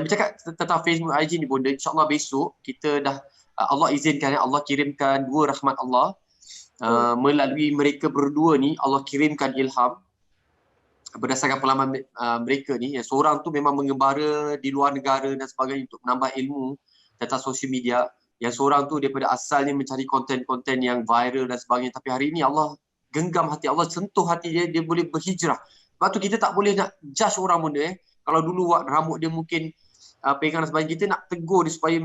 Dan bercakap tentang Facebook IG ni bonda, insyaAllah besok kita dah Allah izinkan, Allah kirimkan dua rahmat Allah. Melalui mereka berdua ni Allah kirimkan ilham berdasarkan pengalaman mereka ni. Yang seorang tu memang mengembara di luar negara dan sebagainya untuk menambah ilmu tentang sosial media. Yang seorang tu daripada asalnya mencari konten-konten yang viral dan sebagainya. Tapi hari ini Allah genggam hati, Allah sentuh hati dia, dia boleh berhijrah. Sebab tu kita tak boleh nak judge orang benda. Kalau dulu rambut dia mungkin pegang dan sebagainya, kita nak tegur dia supaya,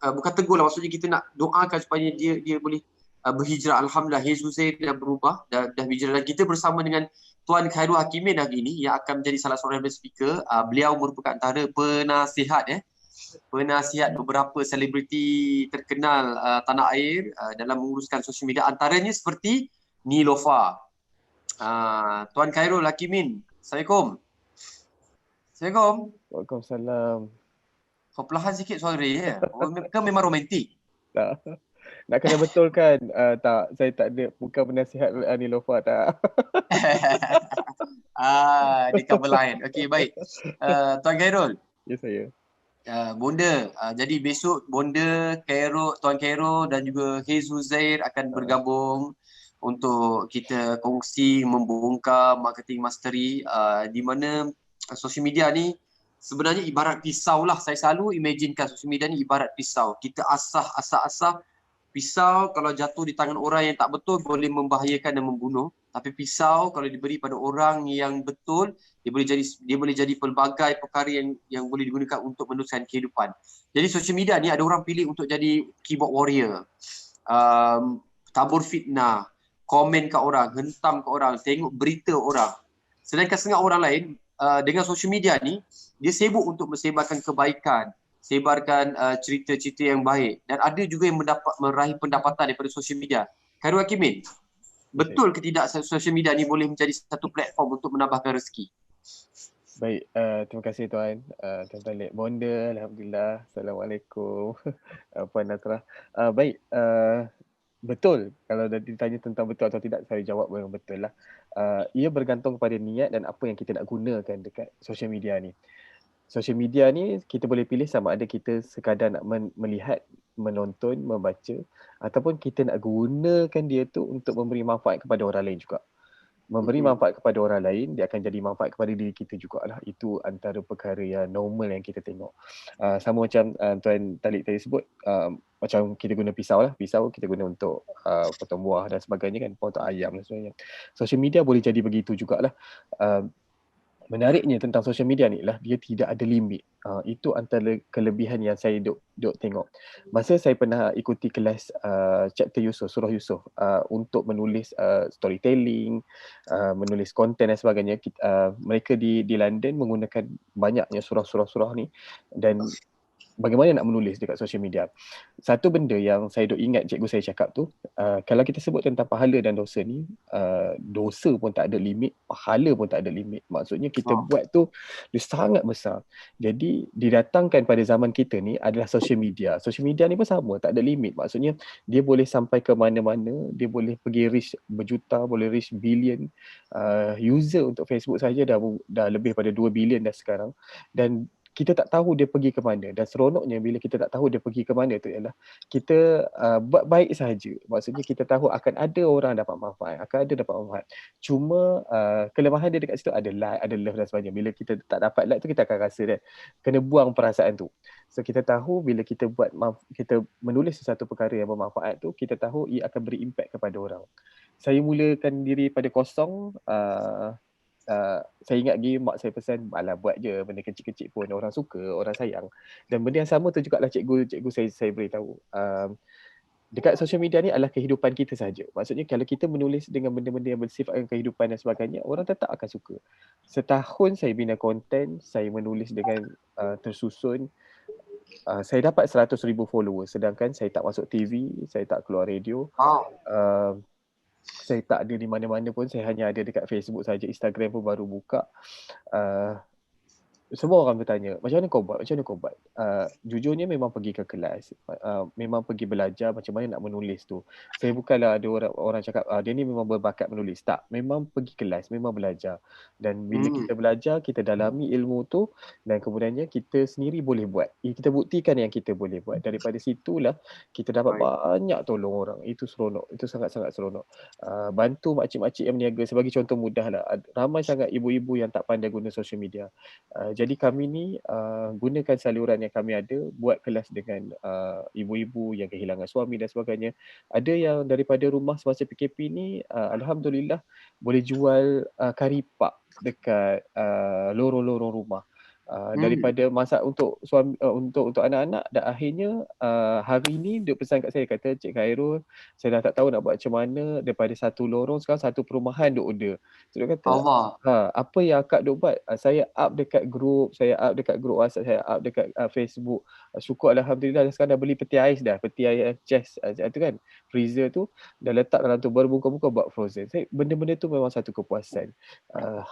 bukan tegur lah, maksudnya kita nak doakan supaya dia boleh berhijrah. Alhamdulillah, Yesus dah berubah, dah berhijrah. Dan kita bersama dengan Tuan Khairul Hakimin hari ini yang akan menjadi salah seorang speaker. Beliau merupakan antara penasihat beberapa selebriti terkenal tanah air dalam menguruskan sosial media. Antaranya seperti Nilofa. Tuan Khairul Hakimin, Assalamualaikum. Assalamualaikum. Waalaikumsalam. Kau perlahan sikit suara ya? Ke memang romantik? Tak. Nak kena betulkan. Tak, saya tak ada, bukan penasihat Nilofa, tak. Di cover line. Okey, baik. Tuan Khairul. Ya, saya. Bonda, jadi besok Bonda, Tuan Khairul dan juga Jesus Zair akan bergabung untuk kita kongsi membongkar marketing mastery, di mana sosial media ni sebenarnya ibarat pisau lah. Saya selalu imaginekan sosial media ni ibarat pisau. Kita asah. Pisau kalau jatuh di tangan orang yang tak betul boleh membahayakan dan membunuh. Tapi pisau kalau diberi pada orang yang betul, dia boleh jadi pelbagai perkara yang boleh digunakan untuk meneruskan kehidupan. Jadi sosial media ni ada orang pilih untuk jadi keyboard warrior, tabur fitnah, komen kat orang, hentam kat orang, tengok berita orang. Sedangkan setengah orang lain dengan sosial media ni, dia sibuk untuk mensebarkan kebaikan, sebarkan cerita-cerita yang baik, dan ada juga yang meraih pendapatan daripada sosial media. Khairul Hakimin, betul ke tidak sosial media ni boleh menjadi satu platform untuk menambahkan rezeki? Baik, terima kasih Tuan. Tuan Talib Bonda, Alhamdulillah. Assalamualaikum. Puan Nasrah. Baik, betul. Kalau dah ditanya tentang betul atau tidak, saya jawab memang betul lah. Ia bergantung kepada niat dan apa yang kita nak gunakan dekat sosial media ni. Sosial media ni kita boleh pilih sama ada kita sekadar nak melihat, menonton, membaca, ataupun kita nak gunakan dia tu untuk memberi manfaat kepada orang lain juga. Memberi manfaat kepada orang lain, dia akan jadi manfaat kepada diri kita jugalah. Itu antara perkara yang normal yang kita tengok. Sama macam Tuan Talib tadi sebut, macam kita guna pisau lah. Pisau kita guna untuk potong buah dan sebagainya kan, potong ayam dan sebagainya. Social media boleh jadi begitu jugalah. Menariknya tentang social media ni lah, dia tidak ada limit. Itu antara kelebihan yang saya duk tengok. Masa saya pernah ikuti kelas chapter Yusuf, surah Yusuf, untuk menulis storytelling, menulis konten dan sebagainya. Mereka di London menggunakan banyaknya surah-surah ni, dan bagaimana nak menulis dekat social media. Satu benda yang saya duk ingat cikgu saya cakap tu, kalau kita sebut tentang pahala dan dosa ni, dosa pun tak ada limit, pahala pun tak ada limit. Maksudnya kita buat tu dia sangat besar. Jadi didatangkan pada zaman kita ni adalah social media. Social media ni pun sama, tak ada limit. Maksudnya dia boleh sampai ke mana-mana, dia boleh pergi reach berjuta, boleh reach billion. User untuk Facebook saja dah lebih pada 2 billion dah sekarang. Dan kita tak tahu dia pergi ke mana, dan seronoknya bila kita tak tahu dia pergi ke mana tu ialah kita buat baik sahaja. Maksudnya kita tahu akan ada orang dapat manfaat, cuma kelemahan dia dekat situ ada like, ada love dan sebagainya. Bila kita tak dapat like tu, kita akan rasa dia kena buang perasaan tu. So kita tahu bila kita kita menulis sesuatu perkara yang bermanfaat tu, kita tahu ia akan beri impact kepada orang. Saya mulakan diri pada kosong. Saya ingat lagi mak saya pesan, alah buat je benda kecil-kecil pun orang suka, orang sayang. Dan benda yang sama tu jugalah cikgu saya beritahu. Dekat social media ni adalah kehidupan kita saja. Maksudnya kalau kita menulis dengan benda-benda yang bersifatkan kehidupan dan sebagainya, orang tetap akan suka. Setahun saya bina konten, saya menulis dengan tersusun. Saya dapat 100,000 followers, sedangkan saya tak masuk TV, saya tak keluar radio. Saya tak ada di mana-mana pun, saya hanya ada dekat Facebook saja. Instagram pun baru buka. semua orang bertanya, macam mana kau buat? Macam mana kau buat? Jujurnya memang pergi ke kelas. Memang pergi belajar macam mana nak menulis tu. Saya bukanlah ada orang cakap, dia ni memang berbakat menulis. Tak, memang pergi kelas, memang belajar. Dan bila kita belajar, kita dalami ilmu tu dan kemudiannya kita sendiri boleh buat. Kita buktikan yang kita boleh buat. Daripada situlah kita dapat banyak tolong orang. Itu seronok. Itu sangat-sangat seronok. Bantu makcik-makcik yang berniaga sebagai contoh mudah lah. Ramai sangat ibu-ibu yang tak pandai guna social media. Jadi kami ni gunakan saluran yang kami ada, buat kelas dengan ibu-ibu yang kehilangan suami dan sebagainya. Ada yang daripada rumah semasa PKP ni, alhamdulillah boleh jual kari pak dekat lorong-lorong rumah. Daripada masak untuk suami, untuk anak-anak, dan akhirnya hari ni dia pesan kat saya, kata, Cik Khairul, saya dah tak tahu nak buat macam mana, daripada satu lorong sekarang satu perumahan duk order. So dia kata, Allah. apa yang akak duk buat? Saya up dekat grup, saya up dekat grup WhatsApp, saya up dekat Facebook. Syukur alhamdulillah sekarang dah beli peti ais dah, peti ais chest tu kan, freezer tu dah letak dalam tu, baru buka-buka buat frozen. Benda-benda tu memang satu kepuasan.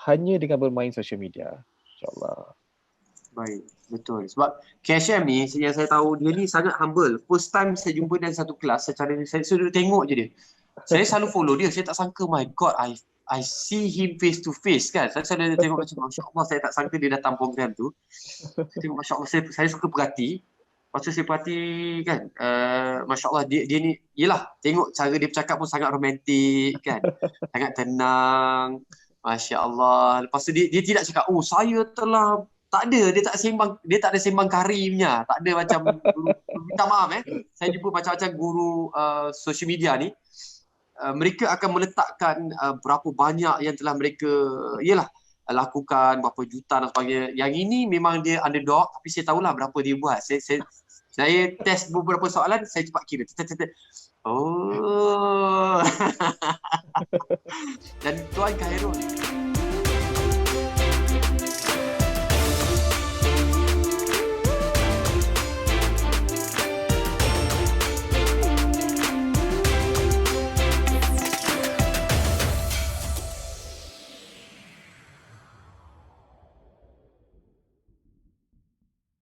Hanya dengan bermain social media. InsyaAllah. Baik, betul. Sebab KSM ni yang saya tahu dia ni sangat humble. First time saya jumpa dalam satu kelas secara saya sudah tengok je dia. Saya selalu follow dia, saya tak sangka, my god, I see him face to face kan. Saya selalu tengok macam, masya-Allah, saya tak sangka dia datang program tu. Saya tengok, masya-Allah, saya suka perhati. Lepas tu saya perhati kan, masya-Allah dia ni, yelah, tengok cara dia bercakap pun sangat romantik kan. Sangat tenang. Masya-Allah. Lepas tu dia tidak cakap, oh saya telah, tak ada, dia tak ada sembang kari punya. Tak ada macam guru, minta maaf saya jumpa macam-macam guru social media ni, mereka akan meletakkan berapa banyak yang telah mereka lakukan, berapa juta dan sebagainya. Yang ini memang dia underdog, tapi saya tahulah berapa dia buat. Saya test beberapa soalan, saya cepat kira. Oh. Dan Tuan Khairul